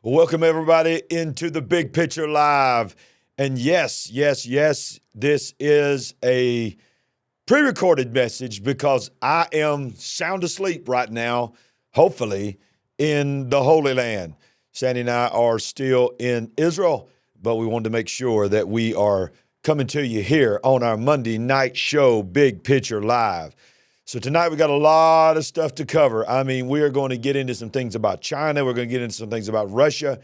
Welcome, everybody, into the Big Picture Live. And yes, this is a pre-recorded message because I am sound asleep right now, hopefully, in the Holy Land. Sandy and I are still in Israel, but we wanted to make sure that we are coming to you here on our Monday night show, Big Picture Live. So tonight we got a lot of stuff to cover. I mean, we are going to get into some things about China. We're going to get into some things about Russia.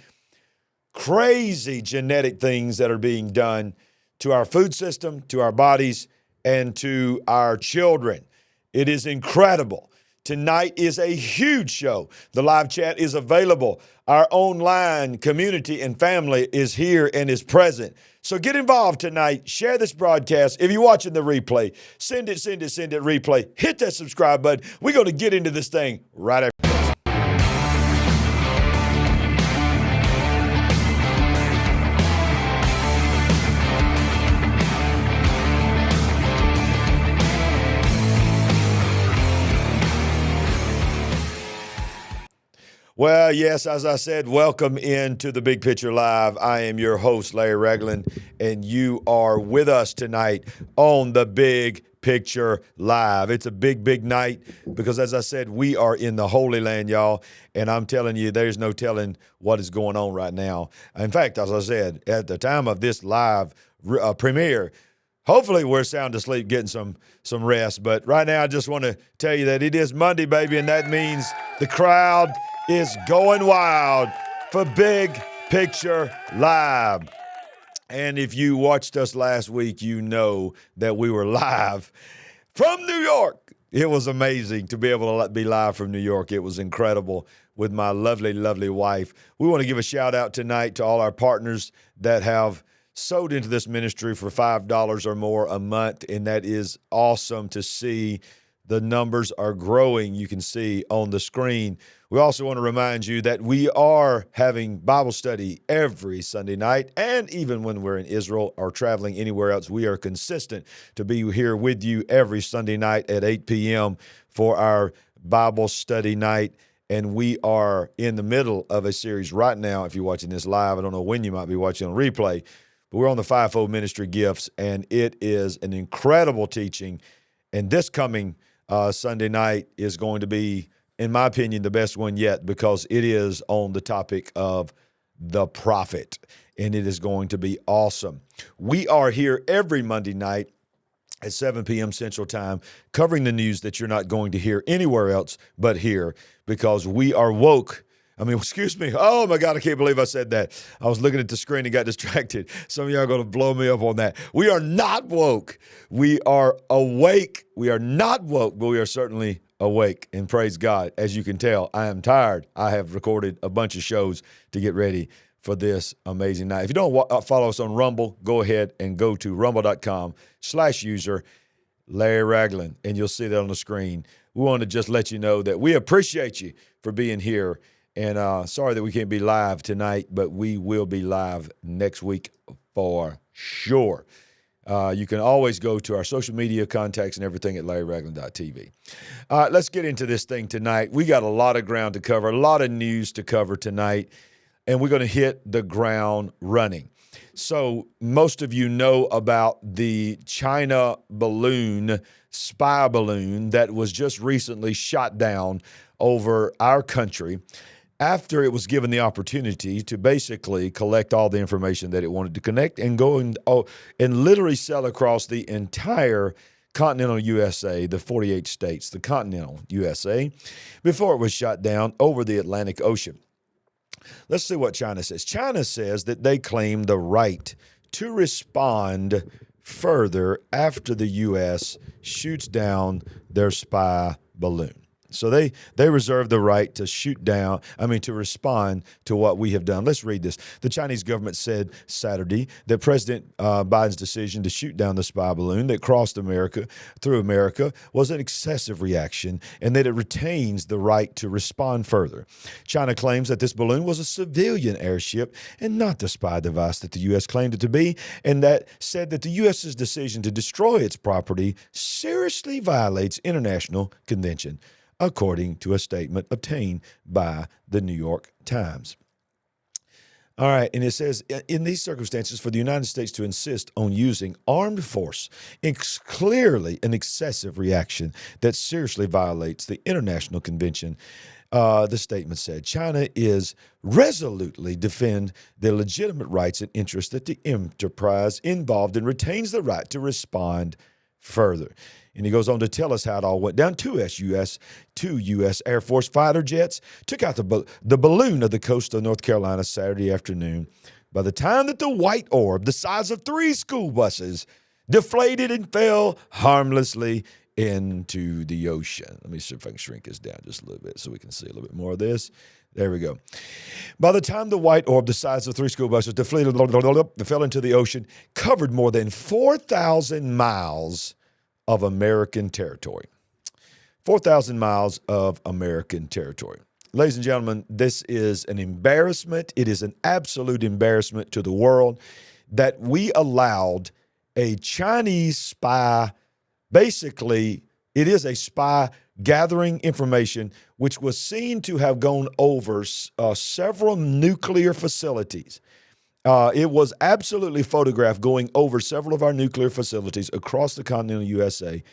Crazy genetic things that are being done to our food system, to our bodies, and to our children. It is incredible. Tonight is a huge show. The live chat is available. Our online community and family is here and is present. So get involved tonight. Share this broadcast. If you're watching the replay, send it replay. Hit that subscribe button. We're going to get into this thing right after this. Well, yes, as I said, welcome into the Big Picture Live. I am your host, Larry Ragland, and you are with us tonight on the Big Picture Live. It's a big night because, as I said, we are in the Holy Land, y'all, and I'm telling you, there's no telling what is going on right now. In fact, as I said, at the time of this live premiere, hopefully we're sound asleep, getting some rest. But right now, I just want to tell you that it is Monday, baby, and that means the crowd is going wild for Big Picture Live. And if you watched us last week, you know that we were live from New York. It was amazing to be able to be live from New York. It was incredible with my lovely wife. We want to give a shout out tonight to all our partners that have sowed into this ministry for $5 or more a month, and that is awesome to see. The numbers are growing, you can see on the screen. We also want to remind you that we are having Bible study every Sunday night, and even when we're in Israel or traveling anywhere else, we are consistent to be here with you every Sunday night at 8 p.m. for our Bible study night. And we are in the middle of a series right now. If you're watching this live, I don't know when you might be watching on replay, but we're on the fivefold ministry gifts, and it is an incredible teaching. And this coming Sunday night is going to be, in my opinion, the best one yet because it is on the topic of the prophet, and it is going to be awesome. We are here every Monday night at 7 p.m. Central Time, covering the news that you're not going to hear anywhere else but here because we are woke. Excuse me. Oh, my God, I can't believe I said that. I was looking at the screen and got distracted. Some of y'all are going to blow me up on that. We are not woke. We are awake. We are not woke, but we are certainly awake. And praise God. As you can tell, I am tired. I have recorded a bunch of shows to get ready for this amazing night. If you don't follow us on Rumble, go ahead and go to rumble.com/user Larry Ragland, and you'll see that on the screen. We want to just let you know that we appreciate you for being here. And sorry that we can't be live tonight, but we will be live next week for sure. You can always go to our social media contacts and everything at LarryRagland.tv. All right, let's get into this thing tonight. We got a lot of ground to cover, a lot of news to cover tonight, and we're going to hit the ground running. So most of you know about the China balloon, spy balloon, that was just recently shot down over our country after it was given the opportunity to basically collect all the information that it wanted to connect and go and literally sell across the entire continental USA, the 48 states, the continental USA, before it was shot down over the Atlantic Ocean. Let's see what China says. China says that they claim the right to respond further after the U.S. shoots down their spy balloon. So they reserve the right to to respond to what we have done. Let's read this. The Chinese government said Saturday that President Biden's decision to shoot down the spy balloon that crossed through America was an excessive reaction and that it retains the right to respond further. China claims that this balloon was a civilian airship and not the spy device that the U.S. claimed it to be, and that said that the U.S.'s decision to destroy its property seriously violates international convention, according to a statement obtained by the New York Times. All right, and it says, in these circumstances, for the United States to insist on using armed force, it's clearly an excessive reaction that seriously violates the International Convention. The statement said, China is resolutely defend the legitimate rights and interests that the enterprise involved and retains the right to respond further. And he goes on to tell us how it all went down. Two U.S. Air Force fighter jets took out the balloon of the coast of North Carolina Saturday afternoon. By the time that the white orb, the size of 3 school buses, deflated and fell harmlessly into the ocean. Let me see if I can shrink this down just a little bit so we can see a little bit more of this. There we go. By the time the white orb, the size of 3 school buses, deflated, fell into the ocean, covered more than 4,000 miles of American territory. 4,000 miles of American territory. Ladies and gentlemen, this is an embarrassment. It is an absolute embarrassment to the world that we allowed a Chinese spy, basically, it is a spy gathering information which was seen to have gone over several nuclear facilities. It was absolutely photographed going over several of our nuclear facilities across the continental USA.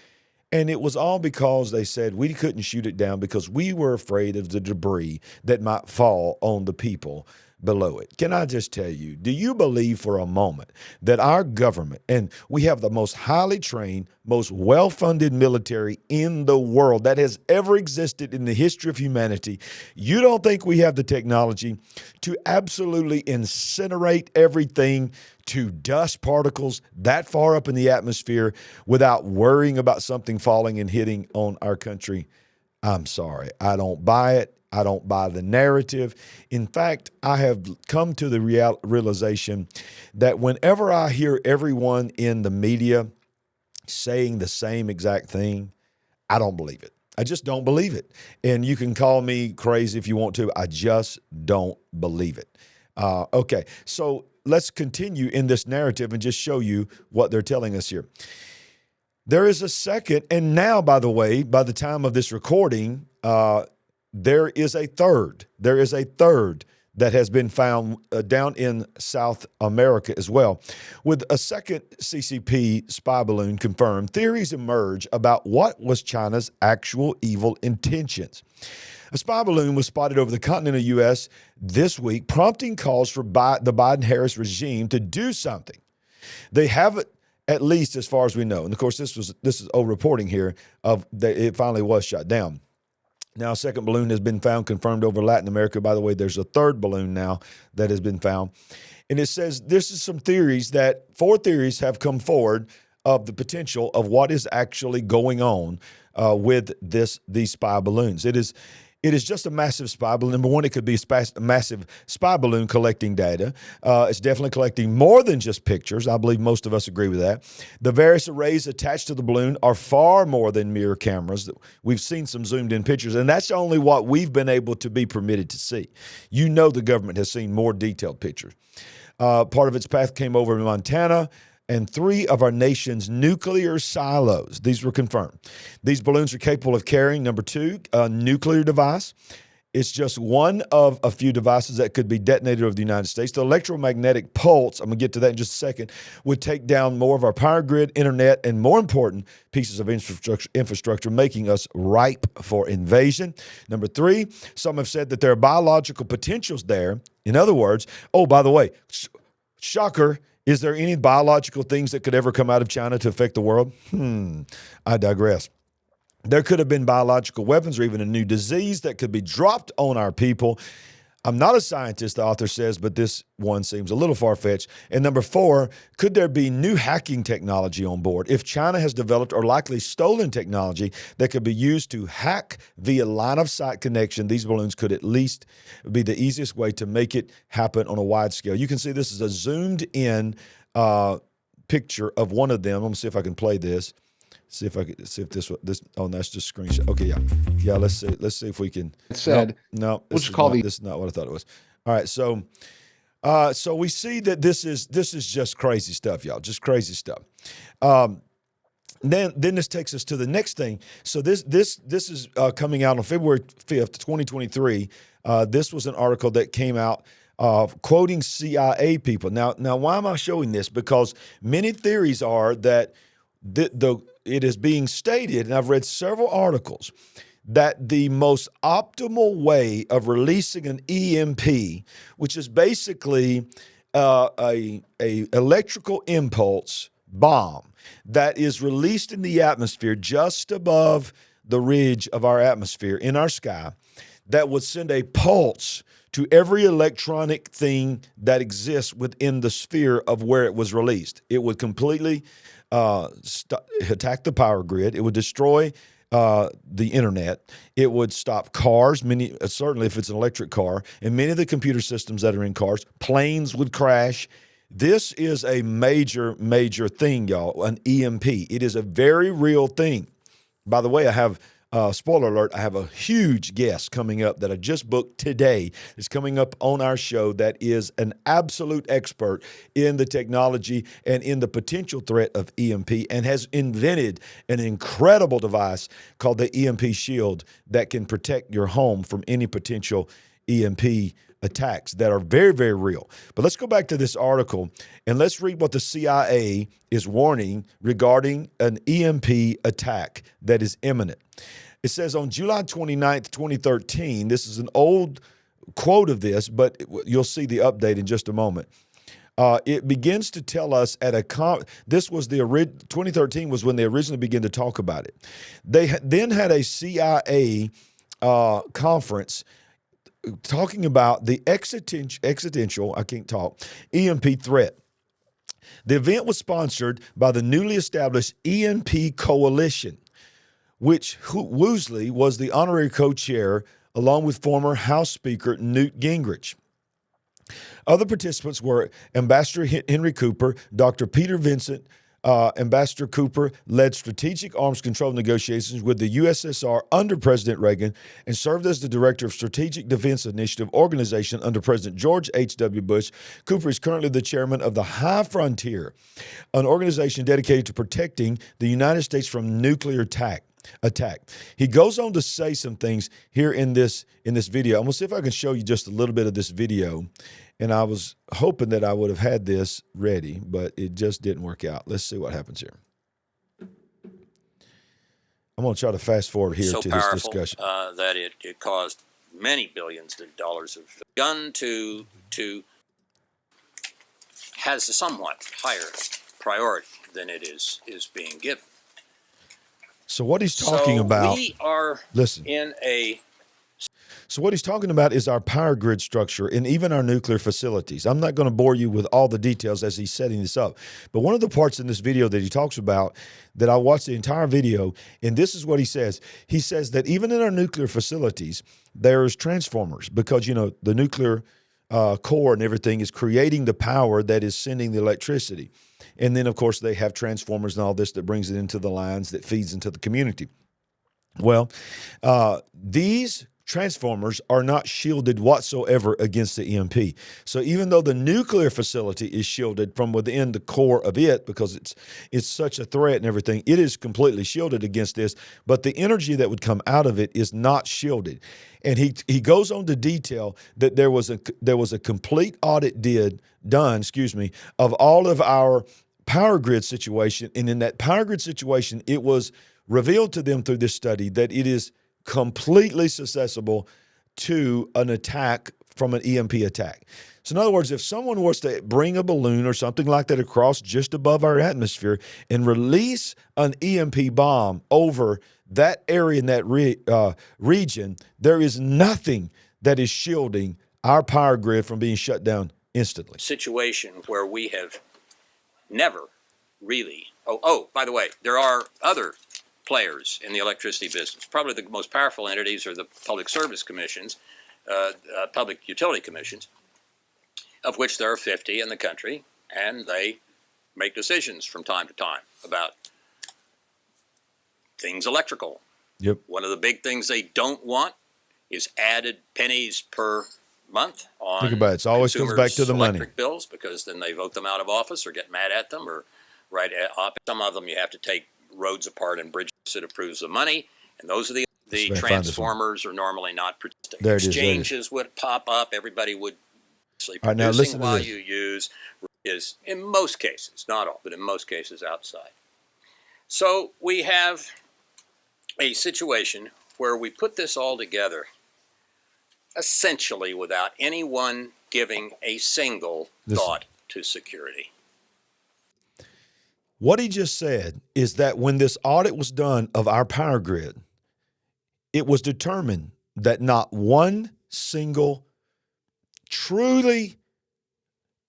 And it was all because they said we couldn't shoot it down because we were afraid of the debris that might fall on the people below it. Can I just tell you, do you believe for a moment that our government, and we have the most highly trained, most well-funded military in the world that has ever existed in the history of humanity, you don't think we have the technology to absolutely incinerate everything to dust particles that far up in the atmosphere without worrying about something falling and hitting on our country? I'm sorry. I don't buy it. I don't buy the narrative. In fact, I have come to the realization that whenever I hear everyone in the media saying the same exact thing, I don't believe it. I just don't believe it. And you can call me crazy if you want to. I just don't believe it. Okay, so let's continue in this narrative and just show you what they're telling us here. There is a second, and now, by the way, by the time of this recording, there is a third. There is a third that has been found down in South America as well. With a second CCP spy balloon confirmed, theories emerge about what was China's actual evil intentions. A spy balloon was spotted over the continental U.S. this week, prompting calls for the Biden-Harris regime to do something. They haven't, at least as far as we know. And of course, this is old reporting here of that it finally was shot down. Now, a second balloon has been found, confirmed over Latin America. By the way, there's a third balloon now that has been found. And it says this is some theories that 4 theories have come forward of the potential of what is actually going on with these spy balloons. It is just a massive spy balloon. Number one, it could be a massive spy balloon collecting data. It's definitely collecting more than just pictures. I believe most of us agree with that. The various arrays attached to the balloon are far more than mere cameras. We've seen some zoomed in pictures, and that's only what we've been able to be permitted to see. You know the government has seen more detailed pictures. Part of its path came over in Montana and 3 of our nation's nuclear silos. These were confirmed. These balloons are capable of carrying, number 2, a nuclear device. It's just one of a few devices that could be detonated over the United States. The electromagnetic pulse, I'm going to get to that in just a second, would take down more of our power grid, internet, and more important pieces of infrastructure, making us ripe for invasion. Number 3, some have said that there are biological potentials there. In other words, oh, by the way, shocker, is there any biological things that could ever come out of China to affect the world? I digress. There could have been biological weapons or even a new disease that could be dropped on our people. I'm not a scientist, the author says, but this one seems a little far-fetched. And number 4, could there be new hacking technology on board? If China has developed or likely stolen technology that could be used to hack via line-of-sight connection, these balloons could at least be the easiest way to make it happen on a wide scale. You can see this is a zoomed-in picture of one of them. I'm going to see if I can play this. See if this. Oh, that's just screenshot. Okay, yeah. Let's see if we can. It said no. This is not what I thought it was. All right, so we see that this is just crazy stuff, y'all. Just crazy stuff. Then this takes us to the next thing. So this is coming out on February 5th, 2023. This was an article that came out quoting CIA people. Now, why am I showing this? Because many theories are that it is being stated, and I've read several articles, that the most optimal way of releasing an EMP, which is basically a electrical impulse bomb that is released in the atmosphere just above the ridge of our atmosphere in our sky, that would send a pulse to every electronic thing that exists within the sphere of where it was released. It would completely attack the power grid. It would destroy the internet. It would stop cars, certainly if it's an electric car, and many of the computer systems that are in cars. Planes would crash. This is a major, major thing, y'all, an EMP. It is a very real thing. By the way, I have, spoiler alert, I have a huge guest coming up that I just booked today. It's coming up on our show that is an absolute expert in the technology and in the potential threat of EMP, and has invented an incredible device called the EMP Shield that can protect your home from any potential EMP attacks that are very, very real. But let's go back to this article and let's read what the CIA is warning regarding an EMP attack that is imminent. It says on July 29th, 2013, this is an old quote of this, but you'll see the update in just a moment. It begins to tell us this was 2013 was when they originally began to talk about it. They then had a CIA conference talking about the existential, I can't talk, EMP threat. The event was sponsored by the newly established EMP Coalition, which Woosley was the honorary co-chair along with former House Speaker Newt Gingrich. Other participants were Ambassador Henry Cooper, Dr. Peter Vincent. Ambassador Cooper led strategic arms control negotiations with the USSR under President Reagan and served as the director of Strategic Defense Initiative Organization under President George H.W. Bush. Cooper is currently the chairman of the High Frontier, an organization dedicated to protecting the United States from nuclear attack. He goes on to say some things here in this video. I'm going to see if I can show you just a little bit of this video. And I was hoping that I would have had this ready, but it just didn't work out. Let's see what happens here. I'm going to try to fast forward here to this discussion. That it caused many billions of dollars of gun to has a somewhat higher priority than it is being given. So what he's talking about, we are in a. So what he's talking about is our power grid structure and even our nuclear facilities. I'm not going to bore you with all the details as he's setting this up. But one of the parts in this video that he talks about, that I watched the entire video, and this is what he says. He says that even in our nuclear facilities, there's transformers because, you know, the nuclear core and everything is creating the power that is sending the electricity. And then, of course, they have transformers and all this that brings it into the lines that feeds into the community. Well, these transformers are not shielded whatsoever against the EMP. So even though the nuclear facility is shielded from within the core of it because it's such a threat and everything, it is completely shielded against this, but the energy that would come out of it is not shielded. And he goes on to detail that there was a complete audit done of all of our power grid situation, and in that power grid situation, it was revealed to them through this study that it is completely susceptible to an attack from an EMP attack. So in other words, if someone was to bring a balloon or something like that across just above our atmosphere and release an EMP bomb over that area in that region, there is nothing that is shielding our power grid from being shut down instantly. Situation where we have never really, by the way, there are other players in the electricity business. Probably the most powerful entities are the public service commissions, public utility commissions, of which there are 50 in the country, and they make decisions from time to time about things electrical. Yep. One of the big things they don't want is added pennies per month on Think about it. It always comes back to the money. Electric bills, because then they vote them out of office or get mad at them or write op. Some of them you have to take roads apart and bridges that approves the money, and those are the transformers are normally not protected. Exchanges would pop up. Everybody would All right, now producing listen to while this. you use is, in most cases, not all, but in most cases, outside. So we have a situation where we put this all together essentially without anyone giving a single thought to security. What he just said is that when this audit was done of our power grid, it was determined that not one single truly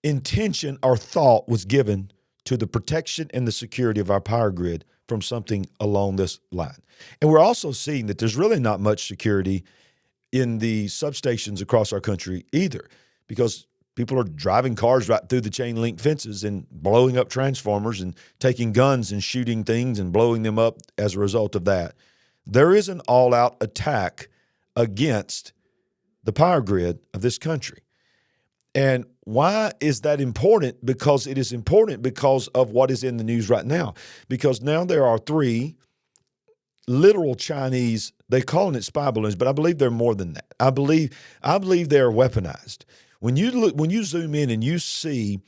intention or thought was given to the protection and the security of our power grid from something along this line. And we're also seeing that there's really not much security in the substations across our country either, because people are driving cars right through the chain link fences and blowing up transformers and taking guns and shooting things and blowing them up as a result of that. There is an all-out attack against the power grid of this country. And why is that important? Because it is important because of what is in the news right now. Because now there are 3 literal Chinese, they're calling it spy balloons, but I believe they're more than that. I believe they are weaponized. When you zoom in and you see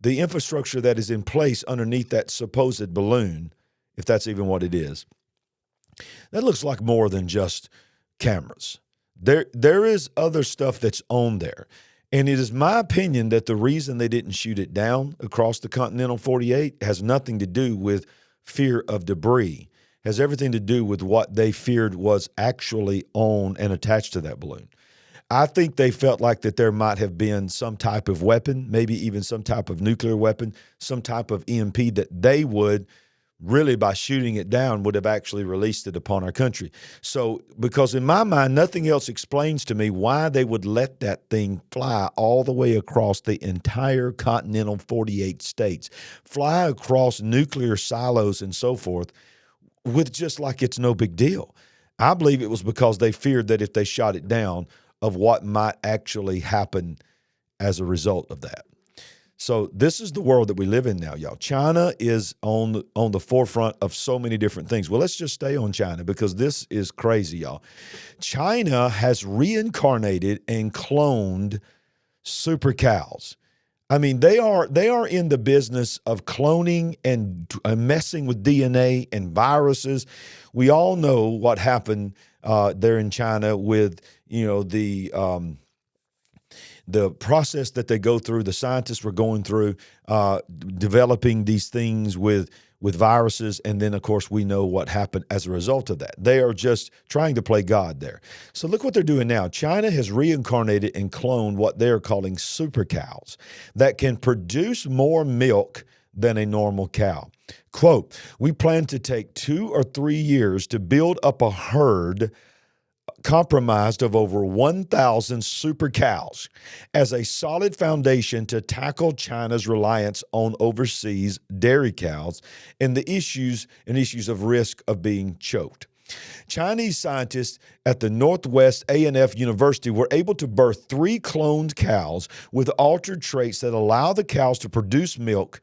the infrastructure that is in place underneath that supposed balloon, if that's even what it is, that looks like more than just cameras. There is other stuff that's on there. And it is my opinion that the reason they didn't shoot it down across the continental 48 has nothing to do with fear of debris. It has everything to do with what they feared was actually on and attached to that balloon. I think they felt like that there might have been some type of weapon, maybe even some type of nuclear weapon, some type of EMP that they would really, by shooting it down, would have actually released it upon our country. So, because in my mind, nothing else explains to me why they would let that thing fly all the way across the entire continental 48 states, fly across nuclear silos and so forth, with just like it's no big deal. I believe it was because they feared that if they shot it down, of what might actually happen as a result of that. So this is the world that we live in now, y'all. China is on the forefront of so many different things. Well, let's just stay on China because this is crazy, y'all. China has reincarnated and cloned super cows. I mean, they are in the business of cloning and messing with DNA and viruses. We all know what happened there in China with, the process that they go through. The scientists were going through developing these things with viruses, and then, of course, we know what happened as a result of that. They are just trying to play God there. So look what they're doing now. China has reincarnated and cloned what they're calling super cows that can produce more milk than a normal cow. Quote, "We plan to take 2 or 3 years to build up a herd comprised of over 1,000 super cows as a solid foundation to tackle China's reliance on overseas dairy cows and the issues of risk of being choked." Chinese scientists at the Northwest A&F University were able to birth 3 cloned cows with altered traits that allow the cows to produce milk,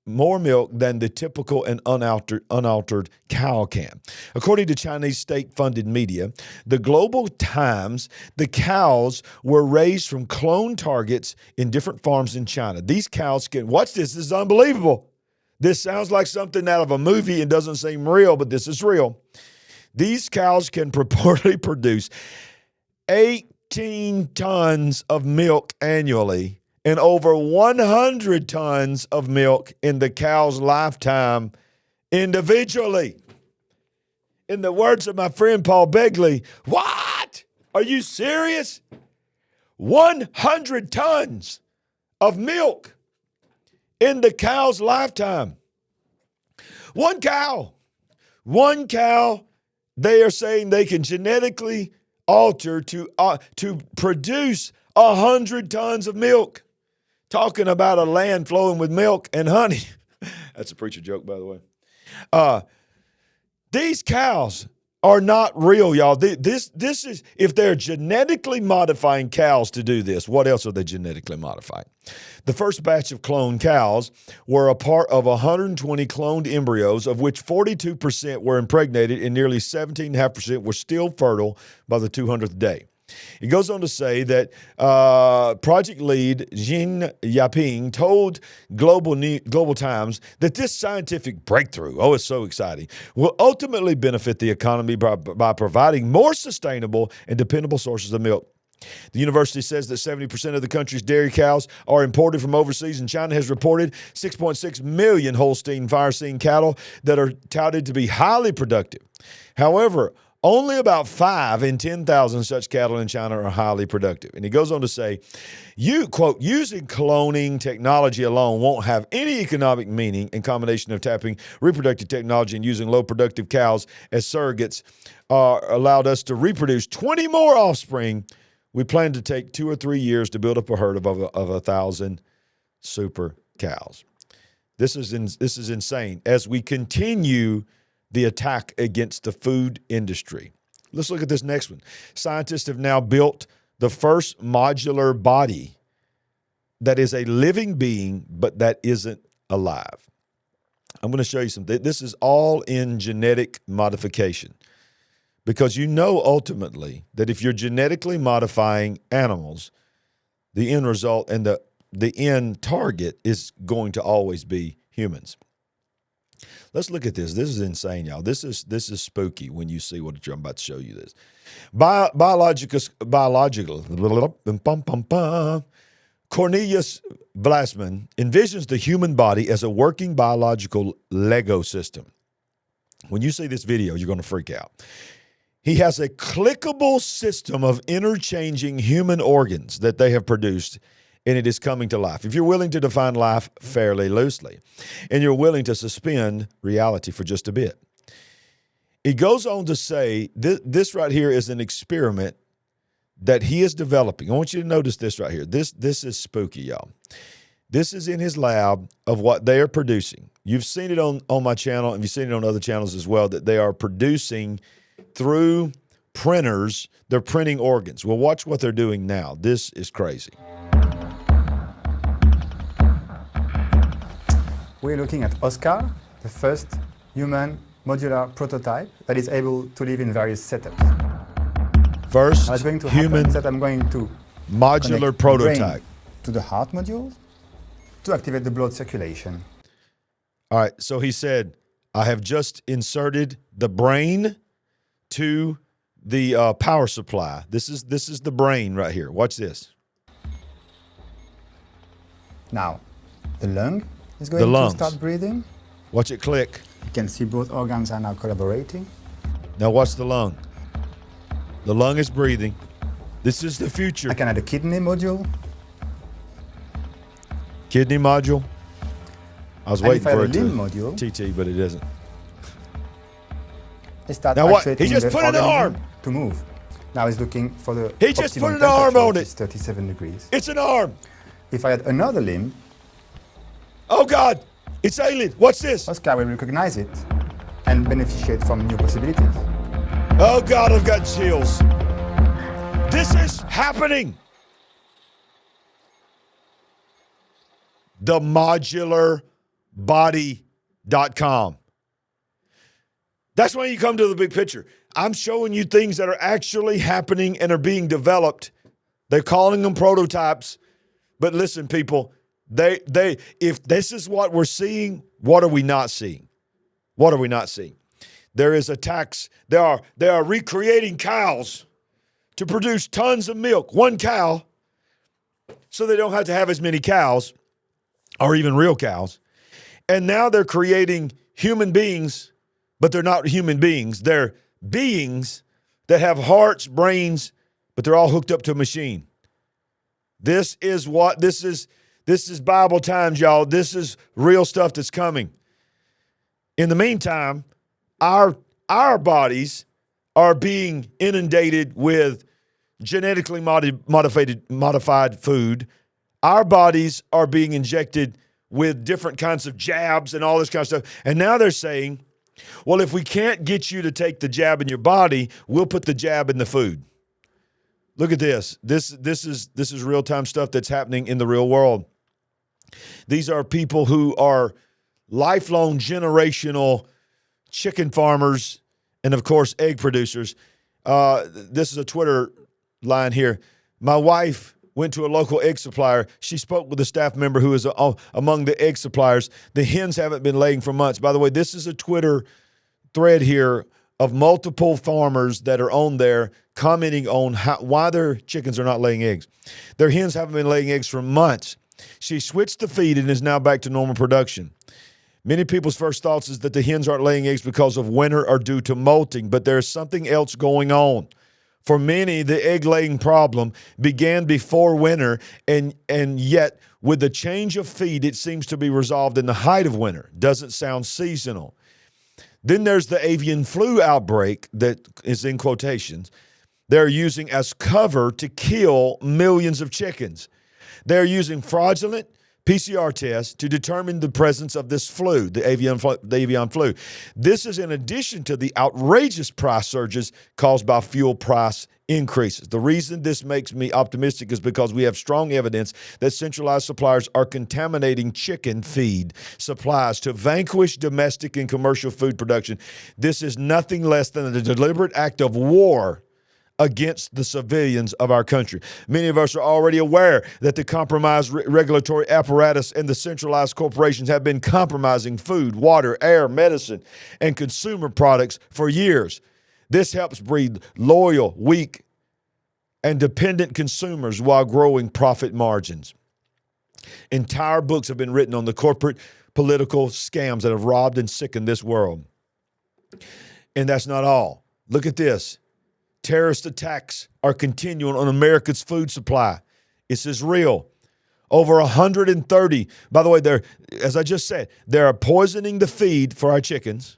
more milk than the typical and unaltered cow can. According to Chinese state-funded media, the Global Times, the cows were raised from cloned targets in different farms in China. These cows can, watch this is unbelievable. This sounds like something out of a movie and doesn't seem real, but this is real. These cows can purportedly produce 18 tons of milk annually and over 100 tons of milk in the cow's lifetime individually. In the words of my friend Paul Begley, what? Are you serious? 100 tons of milk in the cow's lifetime. One cow, they are saying they can genetically alter to produce 100 tons of milk. Talking about a land flowing with milk and honey. That's a preacher joke, by the way. These cows are not real, y'all. This is, if they're genetically modifying cows to do this, what else are they genetically modifying? The first batch of cloned cows were a part of 120 cloned embryos, of which 42% were impregnated and nearly 17.5% were still fertile by the 200th day. He goes on to say that project lead Jin Yaping told Global Times that this scientific breakthrough, it's so exciting, will ultimately benefit the economy by providing more sustainable and dependable sources of milk. The university says that 70% of the country's dairy cows are imported from overseas, and China has reported 6.6 million Holstein Friesian cattle that are touted to be highly productive. However, only about 5 in 10,000 such cattle in China are highly productive. And he goes on to say, quote, using cloning technology alone won't have any economic meaning in combination of tapping reproductive technology and using low productive cows as surrogates allowed us to reproduce 20 more offspring. We plan to take 2 or 3 years to build up a herd of 1,000 super cows. This is insane. As we continue the attack against the food industry. Let's look at this next one. Scientists have now built the first modular body that is a living being, but that isn't alive. I'm going to show you something. This is all in genetic modification, because you know ultimately that if you're genetically modifying animals, the end result and the end target is going to always be humans. Let's look at this. This is insane, y'all. This is spooky when you see what I'm about to show you this. Biological. Cornelius Blasman envisions the human body as a working biological Lego system. When you see this video, you're going to freak out. He has a clickable system of interchanging human organs that they have produced, and it is coming to life. If you're willing to define life fairly loosely, and you're willing to suspend reality for just a bit. He goes on to say, this right here is an experiment that he is developing. I want you to notice this right here. This is spooky, y'all. This is in his lab of what they are producing. You've seen it on my channel, and you've seen it on other channels as well, that they are producing through printers. They're printing organs. Well, watch what they're doing now. This is crazy. We're looking at Oscar, the first human modular prototype that is able to live in various setups. First What's going to human happen is that I'm going to modular prototype to the heart module to activate the blood circulation. All right, so he said, I have just inserted the brain to the power supply. This is the brain right here. Watch this. Now, the lung is going to start breathing. Watch it click. You can see both organs are now collaborating. Now watch the lung. The lung is breathing. This is the future. I can add a kidney module. Kidney module. I was waiting for it to module, TT, but it isn't. It starts now what? He actuating just the put an arm to move. Now he's looking for the He just optimum put an arm on temperature, it. which is 37 degrees. It's an arm. If I add another limb, oh God, it's alien. What's this? Oscar will recognize it and beneficiate from new possibilities. Oh God, I've got chills. This is happening. TheModularBody.com. That's when you come to the big picture. I'm showing you things that are actually happening and are being developed. They're calling them prototypes. But listen, people, if this is what we're seeing, what are we not seeing? What are we not seeing? There is a tax. They are recreating cows to produce tons of milk, one cow, so they don't have to have as many cows or even real cows. And now they're creating human beings, but they're not human beings. They're beings that have hearts, brains, but they're all hooked up to a machine. This is Bible times, y'all. This is real stuff that's coming. In the meantime, our bodies are being inundated with genetically modified food. Our bodies are being injected with different kinds of jabs and all this kind of stuff. And now they're saying, well, if we can't get you to take the jab in your body, we'll put the jab in the food. Look at this. This is real-time stuff that's happening in the real world. These are people who are lifelong generational chicken farmers and, of course, egg producers. This is a Twitter line here. My wife went to a local egg supplier. She spoke with a staff member who is among the egg suppliers. The hens haven't been laying for months. By the way, this is a Twitter thread here of multiple farmers that are on there commenting on why their chickens are not laying eggs. Their hens haven't been laying eggs for months. She switched the feed and is now back to normal production. Many people's first thoughts is that the hens aren't laying eggs because of winter or due to molting, but there's something else going on. For many, the egg-laying problem began before winter, and yet with the change of feed, it seems to be resolved in the height of winter. Doesn't sound seasonal. Then there's the avian flu outbreak that is in quotations. They're using as cover to kill millions of chickens. They're using fraudulent PCR tests to determine the presence of this flu, the avian flu. This is in addition to the outrageous price surges caused by fuel price increases. The reason this makes me optimistic is because we have strong evidence that centralized suppliers are contaminating chicken feed supplies to vanquish domestic and commercial food production. This is nothing less than a deliberate act of war against the civilians of our country. Many of us are already aware that the compromised regulatory apparatus and the centralized corporations have been compromising food, water, air, medicine, and consumer products for years. This helps breed loyal, weak, and dependent consumers while growing profit margins. Entire books have been written on the corporate political scams that have robbed and sickened this world. And that's not all. Look at this. Terrorist attacks are continuing on America's food supply. This is real. Over 130. By the way, as I just said, they are poisoning the feed for our chickens.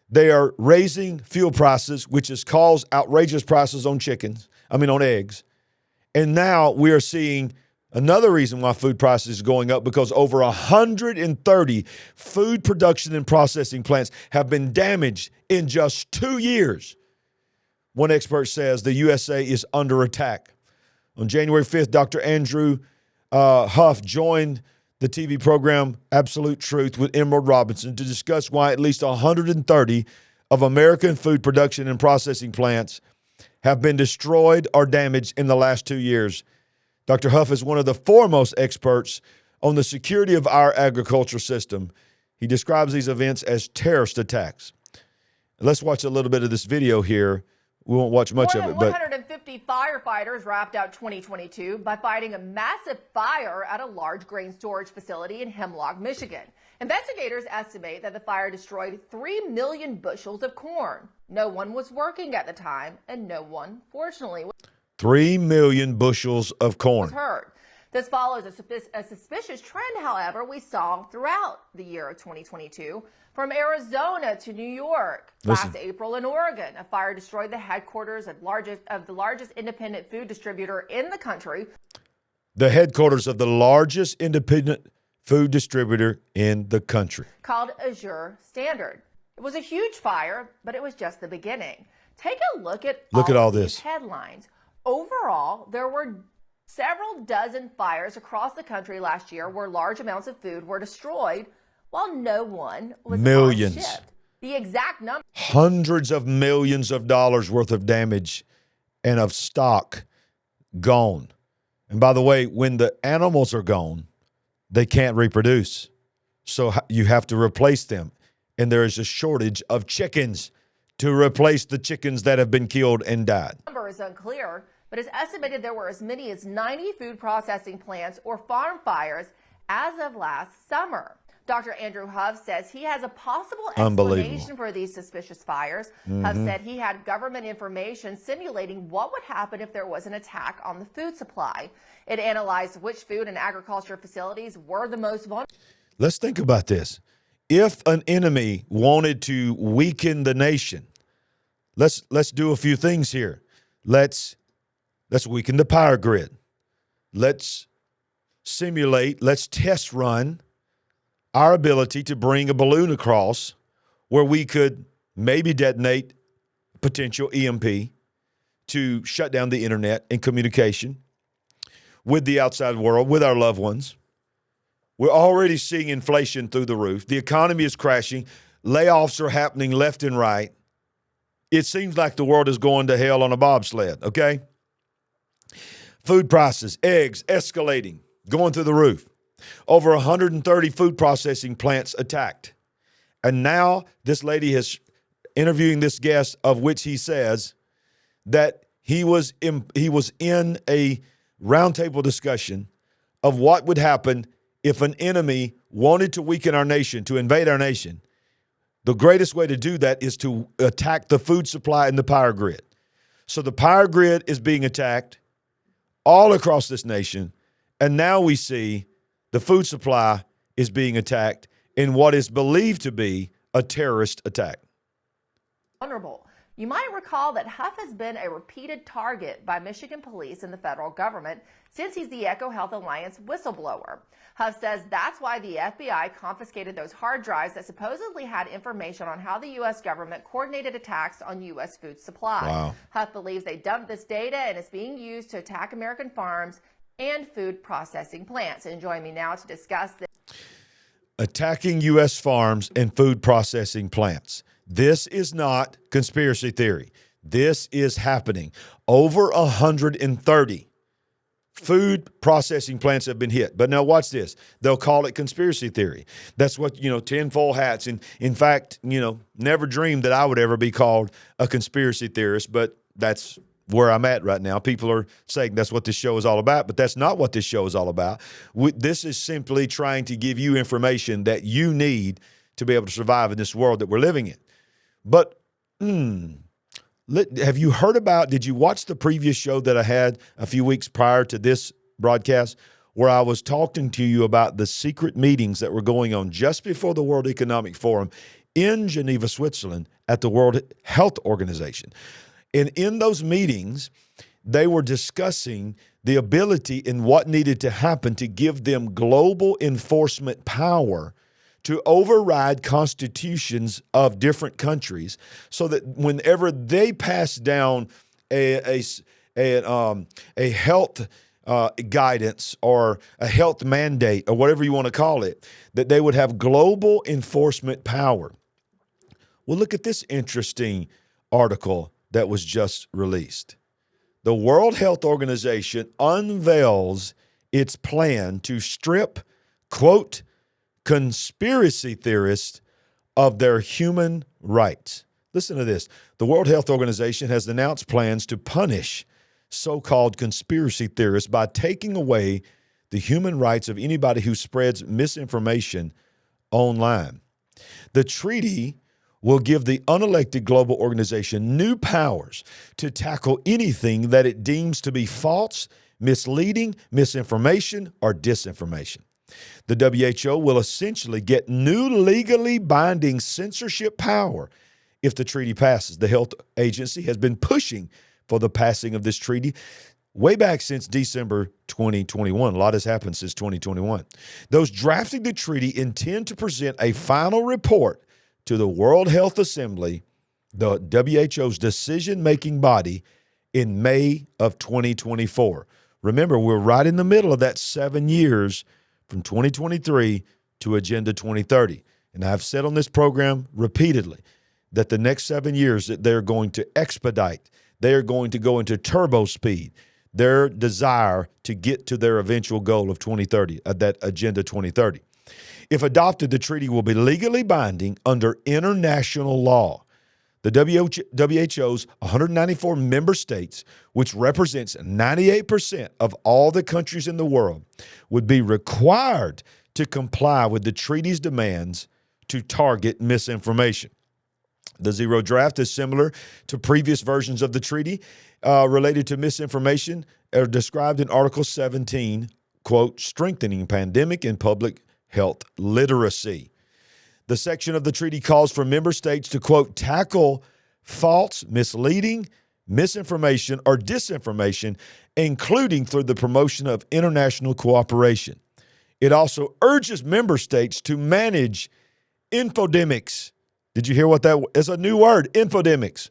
They are raising fuel prices, which has caused outrageous prices on on eggs. And now we are seeing another reason why food prices are going up, because over 130 food production and processing plants have been damaged in just 2 years. One expert says the USA is under attack. On January 5th, Dr. Andrew Huff joined the TV program Absolute Truth with Emerald Robinson to discuss why at least 130 of American food production and processing plants have been destroyed or damaged in the last 2 years. Dr. Huff is one of the foremost experts on the security of our agriculture system. He describes these events as terrorist attacks. Let's watch a little bit of this video here. We won't watch much of it, but 150 firefighters wrapped out 2022 by fighting a massive fire at a large grain storage facility in Hemlock, Michigan. Investigators estimate that the fire destroyed 3 million bushels of corn. No one was working at the time, and no one, fortunately, 3 million bushels of corn was hurt. This follows a suspicious trend, however, we saw throughout the year of 2022. From Arizona to New York, last April in Oregon, a fire destroyed the headquarters of the largest independent food distributor in the country. The headquarters of the largest independent food distributor in the country. Called Azure Standard. It was a huge fire, but it was just the beginning. Take a look at all these headlines. Overall, there were several dozen fires across the country last year where large amounts of food were destroyed while no one was on shift. The exact number. Hundreds of millions of dollars worth of damage and of stock gone. And by the way, when the animals are gone, they can't reproduce. So you have to replace them. And there is a shortage of chickens to replace the chickens that have been killed and died. The number is unclear, but it's estimated there were as many as 90 food processing plants or farm fires as of last summer. Dr. Andrew Huff says he has a possible explanation for these suspicious fires. Huff said he had government information simulating what would happen if there was an attack on the food supply. It analyzed which food and agriculture facilities were the most vulnerable. Let's think about this. If an enemy wanted to weaken the nation, let's do a few things here. Let's weaken the power grid. Let's simulate, let's test run our ability to bring a balloon across where we could maybe detonate potential EMP to shut down the internet and communication with the outside world, with our loved ones. We're already seeing inflation through the roof. The economy is crashing. Layoffs are happening left and right. It seems like the world is going to hell on a bobsled, okay? Food prices, eggs escalating, going through the roof. Over 130 food processing plants attacked. And now this lady is interviewing this guest, of which he says that he was in a roundtable discussion of what would happen if an enemy wanted to weaken our nation, to invade our nation. The greatest way to do that is to attack the food supply and the power grid. So the power grid is being attacked all across this nation, and now we see the food supply is being attacked in what is believed to be a terrorist attack. Vulnerable. You might recall that Huff has been a repeated target by Michigan police and the federal government since he's the EcoHealth Alliance whistleblower. Huff says that's why the FBI confiscated those hard drives that supposedly had information on how the U.S. government coordinated attacks on U.S. food supply. Wow. Huff believes they dumped this data and it's being used to attack American farms and food processing plants. And join me now to discuss this. Attacking U.S. farms and food processing plants. This is not conspiracy theory. This is happening. Over 130 food processing plants have been hit. But now watch this. They'll call it conspiracy theory. That's what, tinfoil hats. And in fact, never dreamed that I would ever be called a conspiracy theorist, but that's where I'm at right now. People are saying that's what this show is all about, but that's not what this show is all about. This is simply trying to give you information that you need to be able to survive in this world that we're living in. But have you heard about, did you watch the previous show that I had a few weeks prior to this broadcast where I was talking to you about the secret meetings that were going on just before the World Economic Forum in Geneva, Switzerland at the World Health Organization? And in those meetings, they were discussing the ability and what needed to happen to give them global enforcement power to override constitutions of different countries so that whenever they pass down a health guidance or a health mandate or whatever you want to call it, that they would have global enforcement power. Well, look at this interesting article that was just released. The World Health Organization unveils its plan to strip, quote, conspiracy theorists of their human rights. Listen to this. The World Health Organization has announced plans to punish so-called conspiracy theorists by taking away the human rights of anybody who spreads misinformation online. The treaty will give the unelected global organization new powers to tackle anything that it deems to be false, misleading, misinformation, or disinformation. The WHO will essentially get new legally binding censorship power if the treaty passes. The health agency has been pushing for the passing of this treaty way back since December 2021. A lot has happened since 2021. Those drafting the treaty intend to present a final report to the World Health Assembly, the WHO's decision-making body, in May of 2024. Remember, we're right in the middle of that 7 years from 2023 to Agenda 2030. And I've said on this program repeatedly that the next 7 years that they're going to expedite, they're going to go into turbo speed, their desire to get to their eventual goal of 2030, that Agenda 2030. If adopted, the treaty will be legally binding under international law. The WHO's 194 member states, which represents 98% of all the countries in the world, would be required to comply with the treaty's demands to target misinformation. The zero draft is similar to previous versions of the treaty related to misinformation, are described in Article 17, quote, strengthening pandemic and public health literacy. The section of the treaty calls for member states to, quote, tackle false, misleading, misinformation, or disinformation, including through the promotion of international cooperation. It also urges member states to manage infodemics. Did you hear what that is? A new word, infodemics.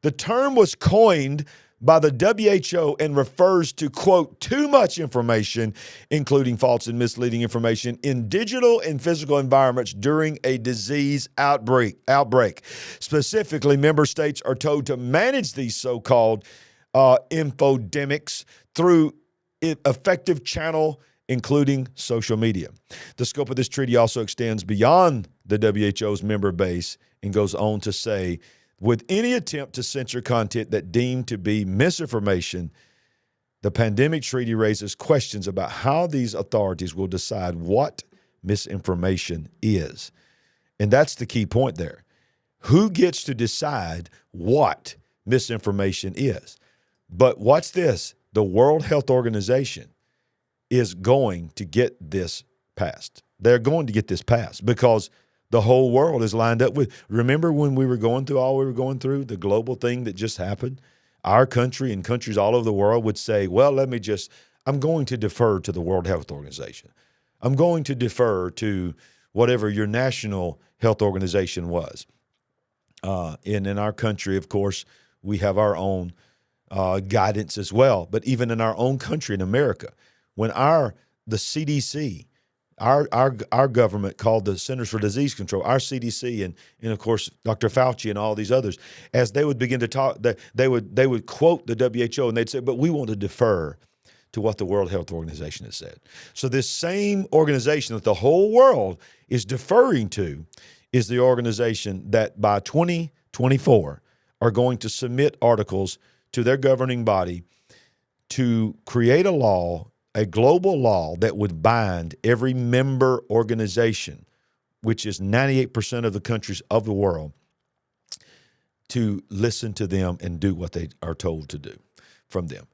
The term was coined by the WHO and refers to, quote, too much information, including false and misleading information, in digital and physical environments during a disease outbreak. Specifically, member states are told to manage these so-called infodemics through effective channel, including social media. The scope of this treaty also extends beyond the WHO's member base and goes on to say, with any attempt to censor content that deemed to be misinformation, the pandemic treaty raises questions about how these authorities will decide what misinformation is. And that's the key point there. Who gets to decide what misinformation is? But watch this. The World Health Organization is going to get this passed. They're going to get this passed because the whole world is lined up with. Remember when we were going through all we were going through, the global thing that just happened? Our country and countries all over the world would say, well, I'm going to defer to the World Health Organization. I'm going to defer to whatever your national health organization was. And in our country, of course, we have our own guidance as well. But even in our own country, in America, when the CDC, our government called the Centers for Disease Control, our CDC, and of course Dr. Fauci and all these others, as they would begin to talk, they would quote the WHO and they'd say, but we want to defer to what the World Health Organization has said. So this same organization that the whole world is deferring to is the organization that by 2024 are going to submit articles to their governing body to create a law, a global law that would bind every member organization, which is 98% of the countries of the world, to listen to them and do what they are told to do from them.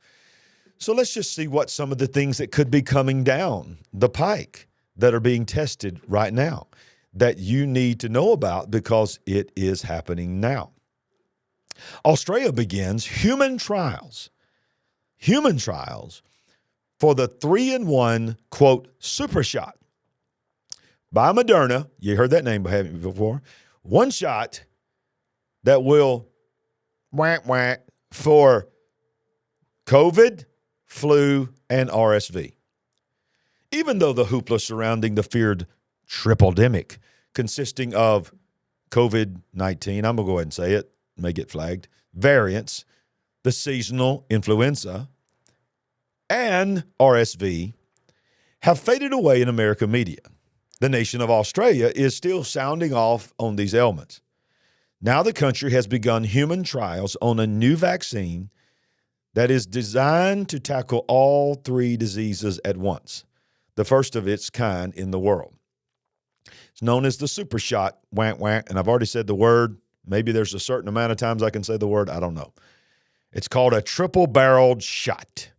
So let's just see what some of the things that could be coming down the pike that are being tested right now that you need to know about because it is happening now. Australia begins human trials for the 3-in-1, quote, super shot by Moderna. You heard that name before. One shot that will for COVID, flu, and RSV. Even though the hoopla surrounding the feared triple-demic consisting of COVID-19, I'm going to go ahead and say it, may get flagged, variants, the seasonal influenza, and RSV have faded away in American media. The nation of Australia is still sounding off on these ailments. Now the country has begun human trials on a new vaccine that is designed to tackle all 3 diseases at once, the first of its kind in the world. It's known as the super shot, and I've already said the word. Maybe there's a certain amount of times I can say the word. I don't know. It's called a triple-barreled shot.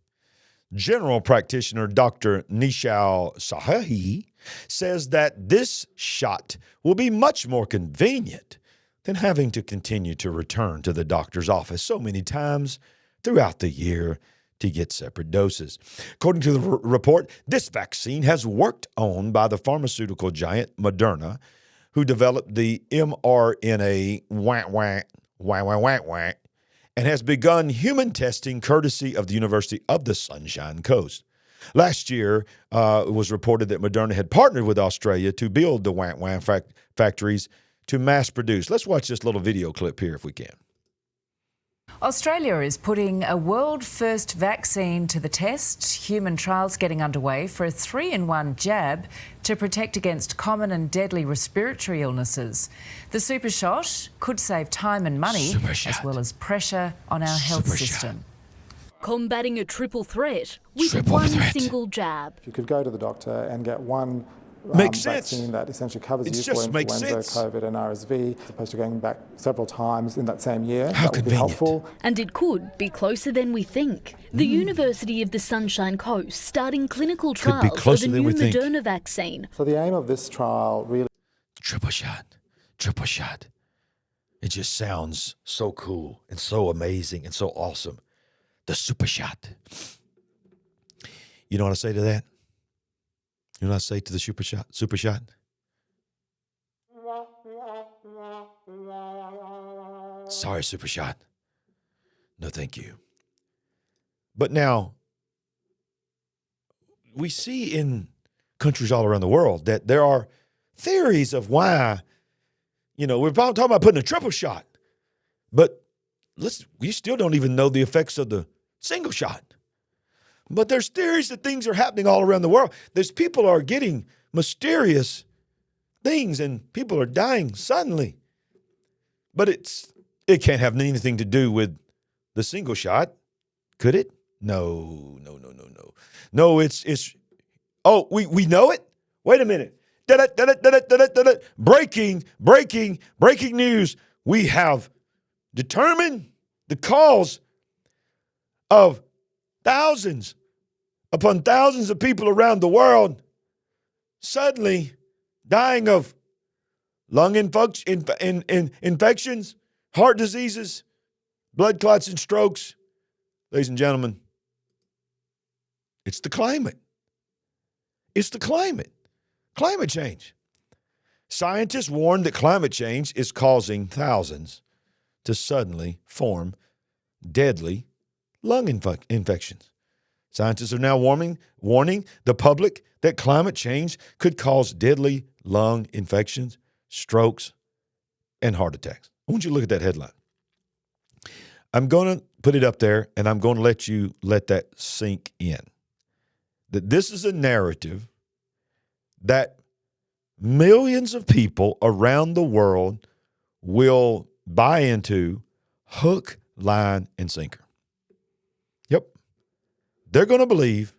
General practitioner Dr. Nishal Sahahi says that this shot will be much more convenient than having to continue to return to the doctor's office so many times throughout the year to get separate doses. According to the report, this vaccine has worked on by the pharmaceutical giant Moderna, who developed the mRNA and has begun human testing courtesy of the University of the Sunshine Coast. Last year, it was reported that Moderna had partnered with Australia to build the factories to mass produce. Let's watch this little video clip here if we can. Australia is putting a world-first vaccine to the test. Human trials getting underway for a 3-in-1 jab to protect against common and deadly respiratory illnesses. The super shot could save time and money, as well as pressure on our health system. Combating a triple threat with one single jab. You could go to the doctor and get one sense. vaccine that essentially covers you for influenza, COVID and RSV, as opposed to going back several times in that same year. How that would be helpful. And it could be closer than we think. The University of the Sunshine Coast starting clinical trials of the new Moderna vaccine. So the aim of this trial really... Triple shot. It just sounds so cool and so amazing and so awesome. The super shot. You know what I say to that? You know what I say to the super shot? Sorry, super shot. No, thank you. But now, we see in countries all around the world that there are theories of why, we're talking about putting a triple shot, but we still don't even know the effects of the single shot. But there's theories that things are happening all around the world. There's people are getting mysterious things and people are dying suddenly. But it can't have anything to do with the single shot, could it? No. No, it's oh, we know it? Wait a minute. Breaking news. We have determined the cause of thousands upon thousands of people around the world suddenly dying of lung infections, heart diseases, blood clots, and strokes. Ladies and gentlemen, it's the climate. It's the climate. Climate change. Scientists warn that climate change is causing thousands to suddenly form deadly lung infections. Scientists are now warning the public that climate change could cause deadly lung infections, strokes, and heart attacks. I want you to look at that headline. I'm going to put it up there, and I'm going to let you let that sink in. That this is a narrative that millions of people around the world will buy into hook, line, and sinker. Yep. They're going to believe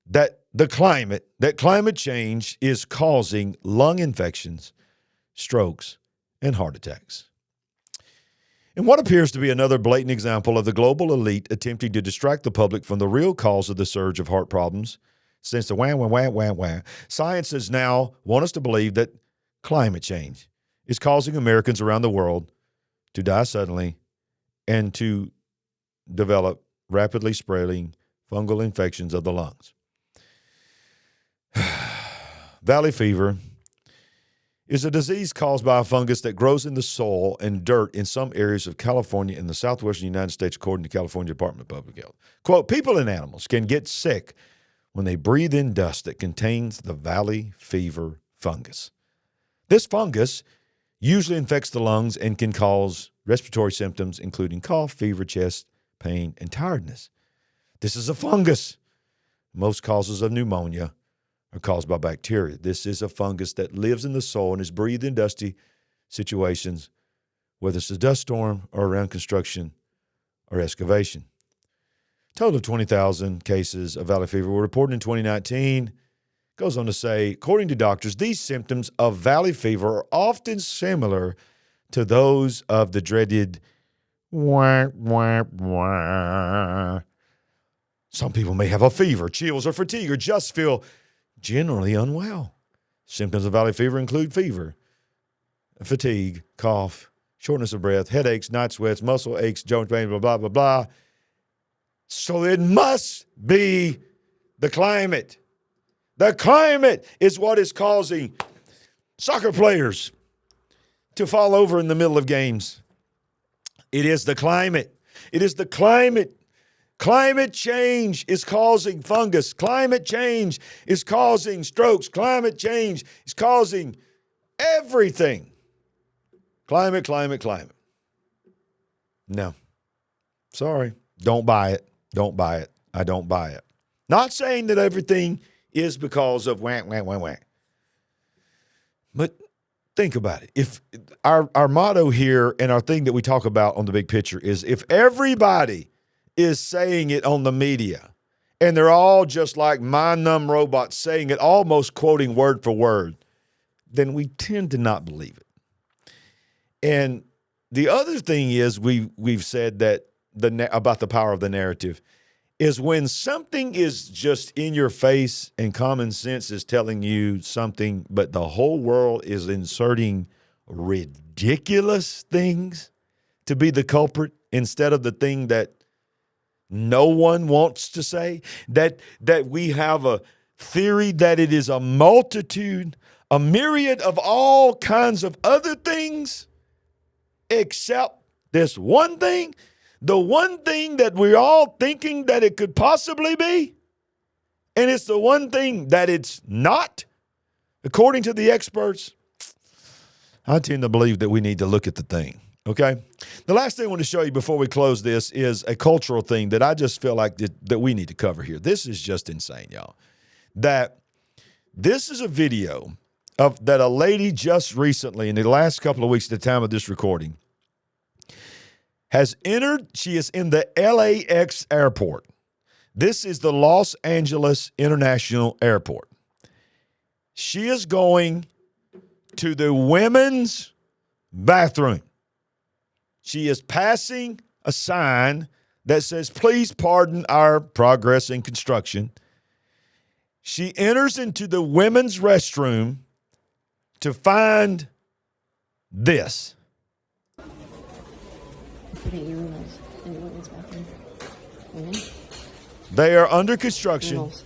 that climate change is causing lung infections, strokes, and heart attacks. In what appears to be another blatant example of the global elite attempting to distract the public from the real cause of the surge of heart problems, since the scientists now want us to believe that climate change is causing Americans around the world to die suddenly and to develop rapidly spreading fungal infections of the lungs. Valley fever is a disease caused by a fungus that grows in the soil and dirt in some areas of California and the southwestern United States, according to California Department of Public Health. Quote, people and animals can get sick when they breathe in dust that contains the valley fever fungus. This fungus usually infects the lungs and can cause respiratory symptoms, including cough, fever, chest pain, and tiredness. This is a fungus. Most causes of pneumonia are caused by bacteria. This is a fungus that lives in the soil and is breathed in dusty situations, whether it's a dust storm or around construction or excavation. A total of 20,000 cases of valley fever were reported in 2019. Goes on to say, according to doctors, these symptoms of valley fever are often similar to those of the dreaded wah, wah, wah. Some people may have a fever, chills, or fatigue, or just feel generally unwell. Symptoms of valley fever include fever, fatigue, cough, shortness of breath, headaches, night sweats, muscle aches, joint pain, blah, blah, blah, blah. So it must be the climate. The climate is what is causing soccer players to fall over in the middle of games. It is the climate. It is the climate. Climate change is causing fungus. Climate change is causing strokes. Climate change is causing everything. Climate. No. Sorry. Don't buy it. Don't buy it. I don't buy it. Not saying that everything is because of wah. But think about it. If our motto here and our thing that we talk about on the big picture is if everybody is saying it on the media and they're all just like mind-numb robots saying it, almost quoting word for word, then we tend to not believe it. And the other thing is we've said that about the power of the narrative is when something is just in your face and common sense is telling you something, but the whole world is inserting ridiculous things to be the culprit instead of the thing that no one wants to say, that we have a theory that it is a multitude, a myriad of all kinds of other things except this one thing, the one thing that we're all thinking that it could possibly be, and it's the one thing that it's not, according to the experts. I tend to believe that we need to look at the thing. Okay? The last thing I want to show you before we close this is a cultural thing that I just feel like that we need to cover here. This is just insane, y'all. That this is a video of that a lady just recently, in the last couple of weeks at the time of this recording, has entered. She is in the LAX airport. This is the Los Angeles International Airport. She is going to the women's bathroom. She is passing a sign that says, "Please pardon our progress in construction." She enters into the women's restroom to find this. URINALS in the women's bathroom. Women? They are under construction. URINALS.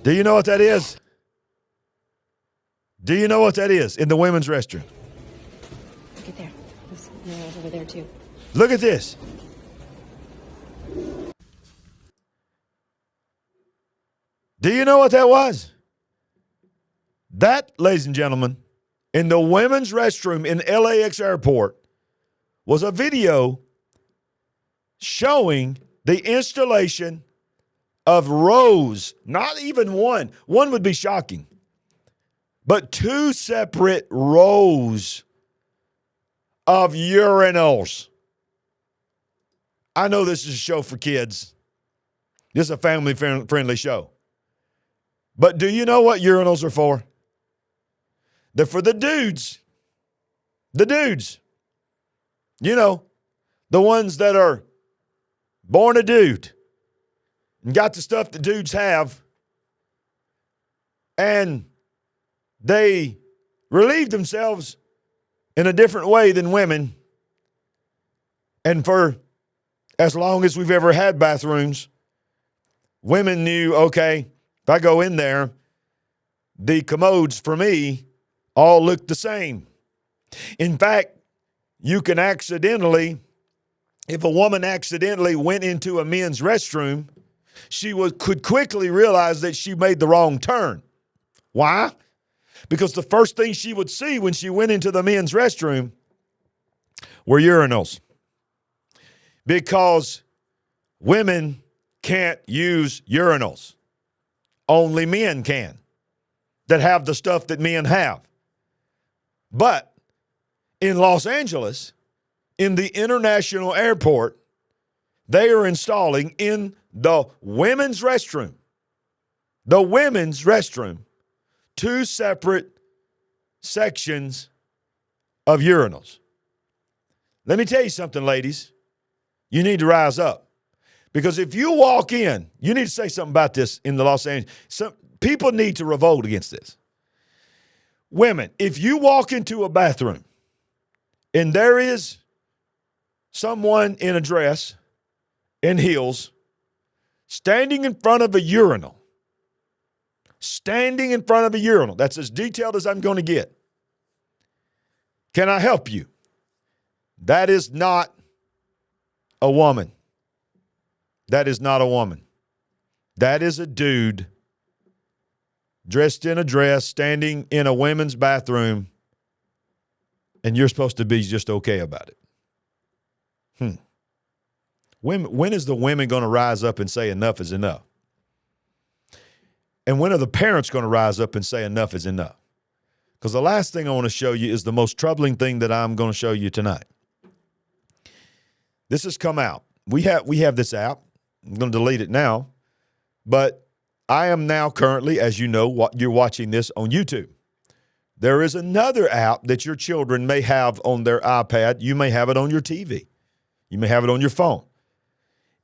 Do you know what that is? Do you know what that is in the women's restroom? Look at there. There's URINALS over there too. Look at this. Do you know what that was? That, ladies and gentlemen, in the women's restroom in LAX airport was a video showing the installation of rows, not even one. One would be shocking. But two separate rows of urinals. I know this is a show for kids. This is a family-friendly show. But do you know what urinals are for? They're for the dudes. The dudes. You know, the ones that are born a dude and got the stuff that dudes have, and they relieve themselves in a different way than women. And for as long as we've ever had bathrooms, women knew, okay, if I go in there, the commodes for me all look the same. In fact, you can accidentally, if a woman accidentally went into a men's restroom, she could quickly realize that she made the wrong turn. Why? Because the first thing she would see when she went into the men's restroom were urinals. Because women can't use urinals. Only men can, that have the stuff that men have. But in Los Angeles, in the international airport, they are installing in the women's restroom, two separate sections of urinals. Let me tell you something, ladies. You need to rise up. Because if you walk in, you need to say something about this in the Los Angeles. Some people need to revolt against this. Women, if you walk into a bathroom and there is someone in a dress, in heels, standing in front of a urinal, that's as detailed as I'm going to get. Can I help you? That is not a woman. That is not a woman. That is a dude dressed in a dress, standing in a women's bathroom, and you're supposed to be just okay about it. When is the women going to rise up and say enough is enough? And when are the parents going to rise up and say enough is enough? Because the last thing I want to show you is the most troubling thing that I'm going to show you tonight. This has come out. We have this app. I'm going to delete it now. But I am now currently, as you know, you're watching this on YouTube. There is another app that your children may have on their iPad. You may have it on your TV. You may have it on your phone.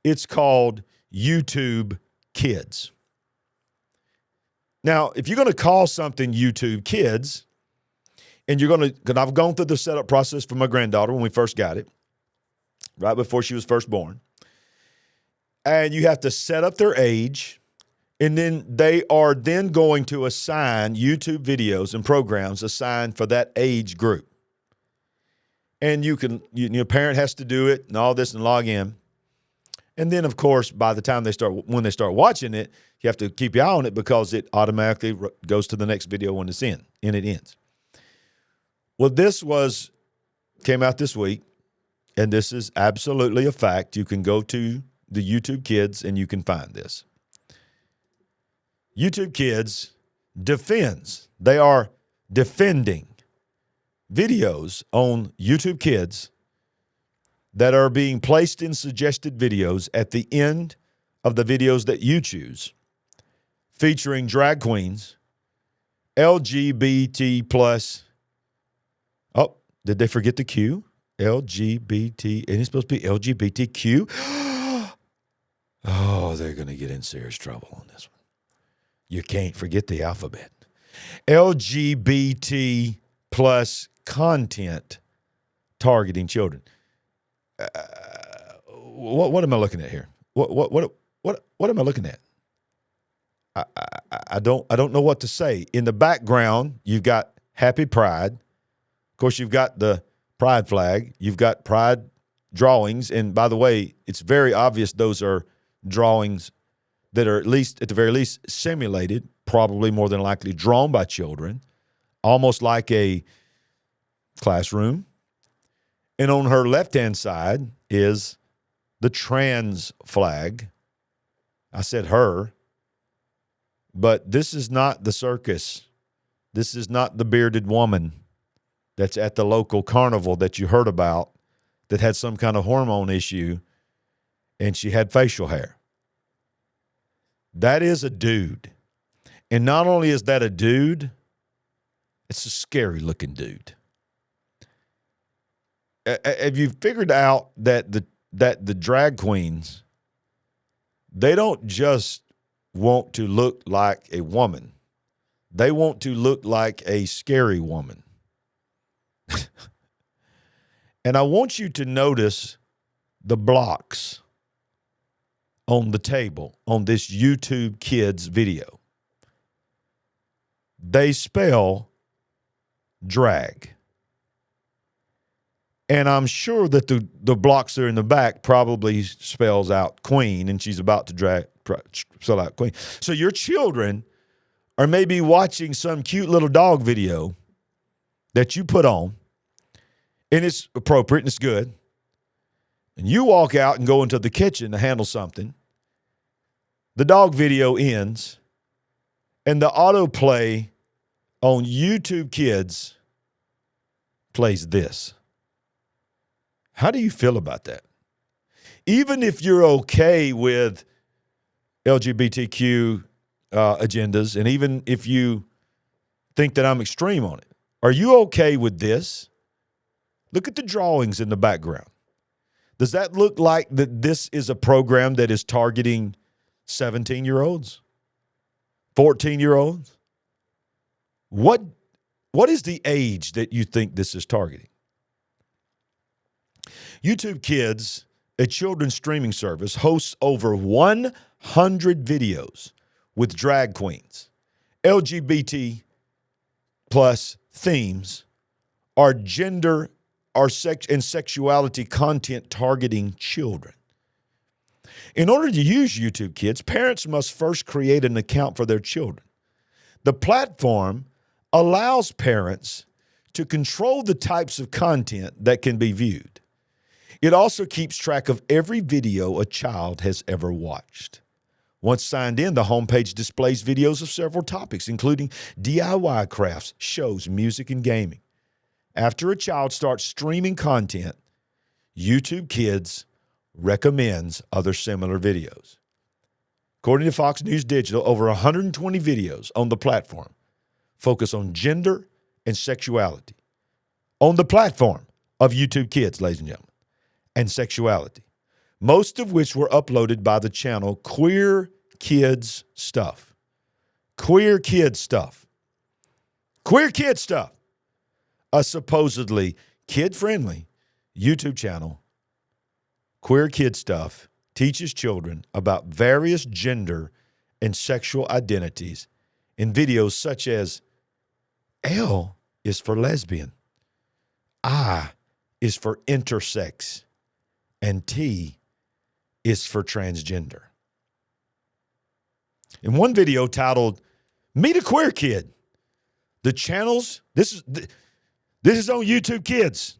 It's called YouTube Kids. Now, if you're going to call something YouTube Kids, and you're going to, because I've gone through the setup process for my granddaughter when we first got it, right before she was first born. And you have to set up their age, and then they are then going to assign YouTube videos and programs assigned for that age group. And your parent has to do it and all this and log in. And then, of course, by the time when they start watching it, you have to keep your eye on it because it automatically goes to the next video when it's in and it ends. Well, this was came out this week, and this is absolutely a fact. You can go to the YouTube Kids and you can find this. YouTube Kids defends. They are defending videos on YouTube Kids that are being placed in suggested videos at the end of the videos that you choose, featuring drag queens, LGBT plus. Oh, did they forget the Q? LGBT. Isn't it supposed to be LGBTQ? Oh, they're going to get in serious trouble on this one. You can't forget the alphabet. LGBT plus content targeting children. What am I looking at here? What am I looking at? I don't know what to say. In the background, you've got Happy Pride. Of course, you've got the pride flag. You've got pride drawings. And by the way, it's very obvious those are drawings that are at the very least simulated, probably more than likely drawn by children, almost like a classroom. And on her left-hand side is the trans flag. I said her, but this is not the circus. This is not the bearded woman that's at the local carnival that you heard about that had some kind of hormone issue and she had facial hair. That is a dude. And not only is that a dude, it's a scary-looking dude. Have you figured out that the drag queens, they don't just want to look like a woman. They want to look like a scary woman. And I want you to notice the blocks on the table on this YouTube Kids video. They spell drag. And I'm sure that the blocks that are in the back probably spells out queen, and she's about to spell out queen. So your children are maybe watching some cute little dog video that you put on, and it's appropriate and it's good. And you walk out and go into the kitchen to handle something. The dog video ends, and the autoplay on YouTube Kids plays this. How do you feel about that? Even if you're okay with LGBTQ agendas, and even if you think that I'm extreme on it, are you okay with this? Look at the drawings in the background. Does that look like that this is a program that is targeting 17-year-olds, 14-year-olds? What is the age that you think this is targeting? YouTube Kids, a children's streaming service, hosts over 100 videos with drag queens, LGBT plus themes, or gender or sex and sexuality content targeting children. In order to use YouTube Kids, parents must first create an account for their children. The platform allows parents to control the types of content that can be viewed. It also keeps track of every video a child has ever watched. Once signed in, the homepage displays videos of several topics, including DIY crafts, shows, music, and gaming. After a child starts streaming content, YouTube Kids recommends other similar videos. According to Fox News Digital, over 120 videos on the platform focus on gender and sexuality. On the platform of YouTube Kids, ladies and gentlemen, and sexuality, most of which were uploaded by the channel Queer Kids Stuff. Queer Kids Stuff. Queer Kids Stuff. A supposedly kid-friendly YouTube channel, Queer Kid Stuff, teaches children about various gender and sexual identities in videos such as L is for lesbian, I is for intersex, and T is for transgender. In one video titled, Meet a Queer Kid, the channel's, this is on YouTube Kids.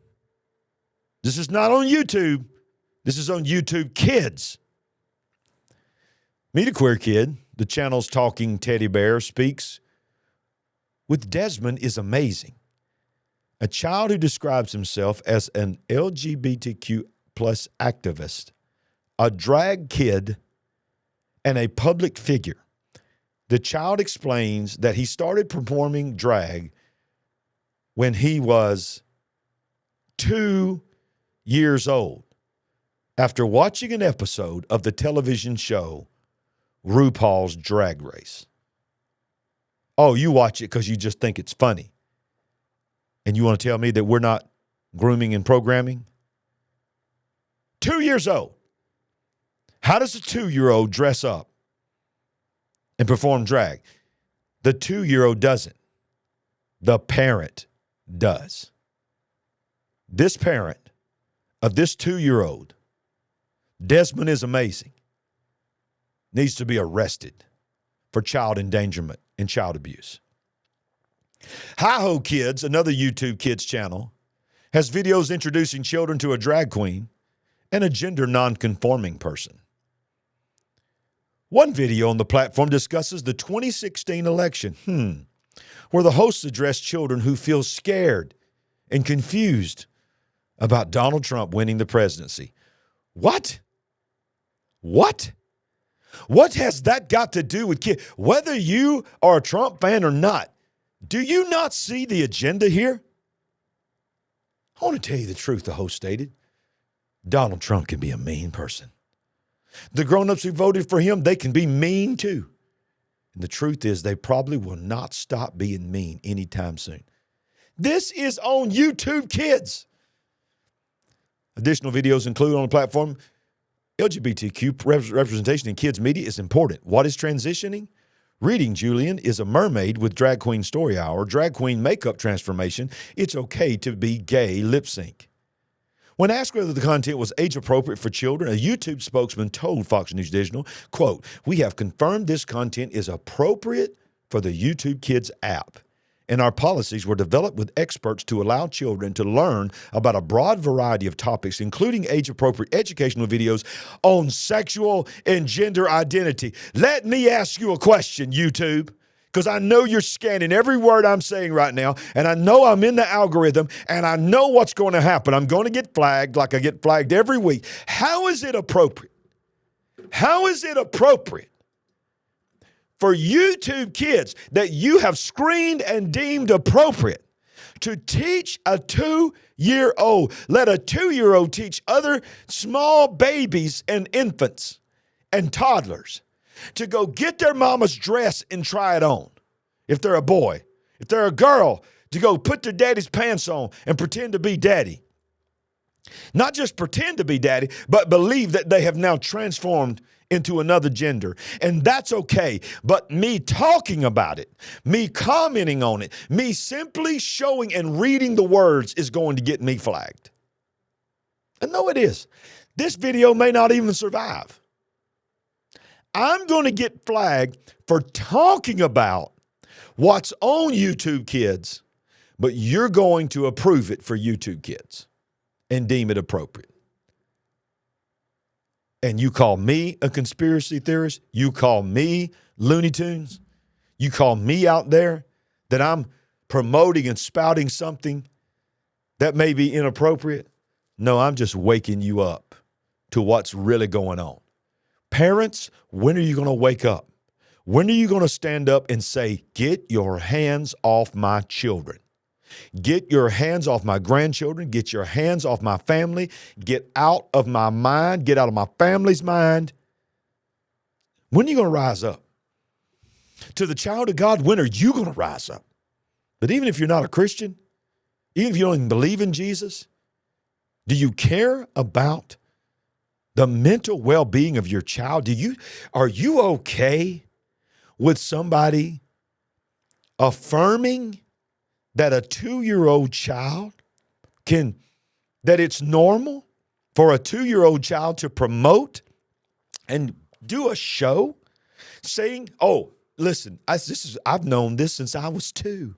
This is not on YouTube. This is on YouTube Kids. Meet a Queer Kid, the channel's talking teddy bear, speaks with Desmond is amazing. A child who describes himself as an LGBTQ plus activist, a drag kid, and a public figure. The child explains that he started performing drag when he was 2 years old after watching an episode of the television show RuPaul's Drag Race. Oh, you watch it because you just think it's funny. And you want to tell me that we're not grooming and programming? 2 years old. How does a 2-year-old dress up and perform drag? The 2-year-old doesn't. The parent does. This parent of this 2-year-old, Desmond is amazing, needs to be arrested for child endangerment and child abuse. Hi-Ho Kids, another YouTube Kids channel, has videos introducing children to a drag queen and a gender non-conforming person. One video on the platform discusses the 2016 election, where the hosts address children who feel scared and confused about Donald Trump winning the presidency. What? What? What has that got to do with kids? Whether you are a Trump fan or not, do you not see the agenda here? I want to tell you the truth, the host stated. Donald Trump can be a mean person. The grown-ups who voted for him, they can be mean too. And the truth is they probably will not stop being mean anytime soon. This is on YouTube Kids. Additional videos include on the platform, LGBTQ representation in kids media is important. What is transitioning? Reading Julian is a mermaid with Drag Queen Story Hour, Drag Queen makeup transformation. It's okay to be gay lip sync. When asked whether the content was age appropriate for children, a YouTube spokesman told Fox News Digital, quote, "We have confirmed this content is appropriate for the YouTube Kids app, and our policies were developed with experts to allow children to learn about a broad variety of topics, including age-appropriate educational videos on sexual and gender identity." Let me ask you a question, YouTube, because I know you're scanning every word I'm saying right now, and I know I'm in the algorithm, and I know what's going to happen. I'm going to get flagged like I get flagged every week. How is it appropriate? How is it appropriate for YouTube Kids that you have screened and deemed appropriate to teach a 2-year-old, let a 2-year-old teach other small babies and infants and toddlers to go get their mama's dress and try it on if they're a boy? If they're a girl, to go put their daddy's pants on and pretend to be daddy. Not just pretend to be daddy, but believe that they have now transformed into another gender. And that's okay. But me talking about it, me commenting on it, me simply showing and reading the words is going to get me flagged. And no, it is. This video may not even survive. I'm going to get flagged for talking about what's on YouTube Kids, but you're going to approve it for YouTube Kids and deem it appropriate. And you call me a conspiracy theorist? You call me Looney Tunes? You call me out there that I'm promoting and spouting something that may be inappropriate? No, I'm just waking you up to what's really going on. Parents, when are you going to wake up? When are you going to stand up and say, get your hands off my children? Get your hands off my grandchildren. Get your hands off my family. Get out of my mind. Get out of my family's mind. When are you going to rise up? To the child of God, when are you going to rise up? But even if you're not a Christian, even if you don't even believe in Jesus, do you care about the mental well-being of your child? Are you okay with somebody affirming that a 2-year-old child that it's normal for a 2-year-old child to promote and do a show saying, oh, listen, I've known this since I was 2.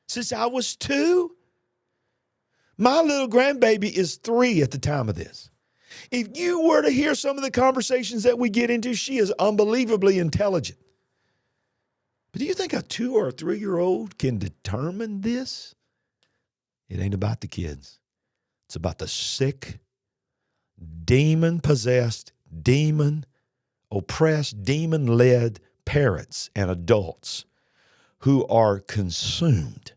Since I was 2? My little grandbaby is 3 at the time of this. If you were to hear some of the conversations that we get into, she is unbelievably intelligent. But do you think a 2 or 3-year-old can determine this? It ain't about the kids. It's about the sick, demon-possessed, demon-oppressed, demon-led parents and adults who are consumed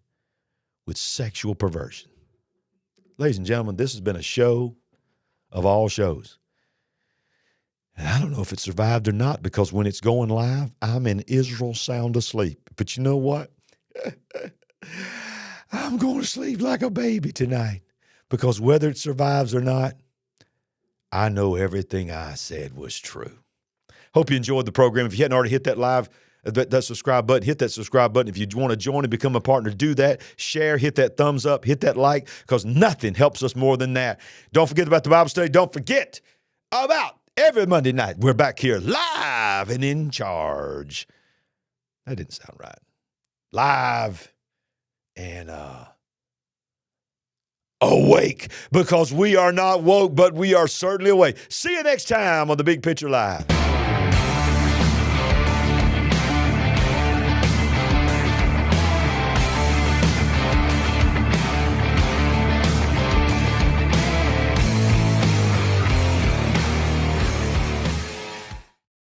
with sexual perversion. Ladies and gentlemen, this has been a show of all shows. And I don't know if it survived or not, because when it's going live, I'm in Israel sound asleep. But you know what? I'm going to sleep like a baby tonight, because whether it survives or not, I know everything I said was true. Hope you enjoyed the program. If you hadn't already hit that subscribe button, hit that subscribe button. If you want to join and become a partner, do that. Share, hit that thumbs up, hit that like, because nothing helps us more than that. Don't forget about the Bible study. Don't forget about every Monday night, we're back here live and in charge. That didn't sound right. Live and awake, because we are not woke, but we are certainly awake. See you next time on The Big Picture Live.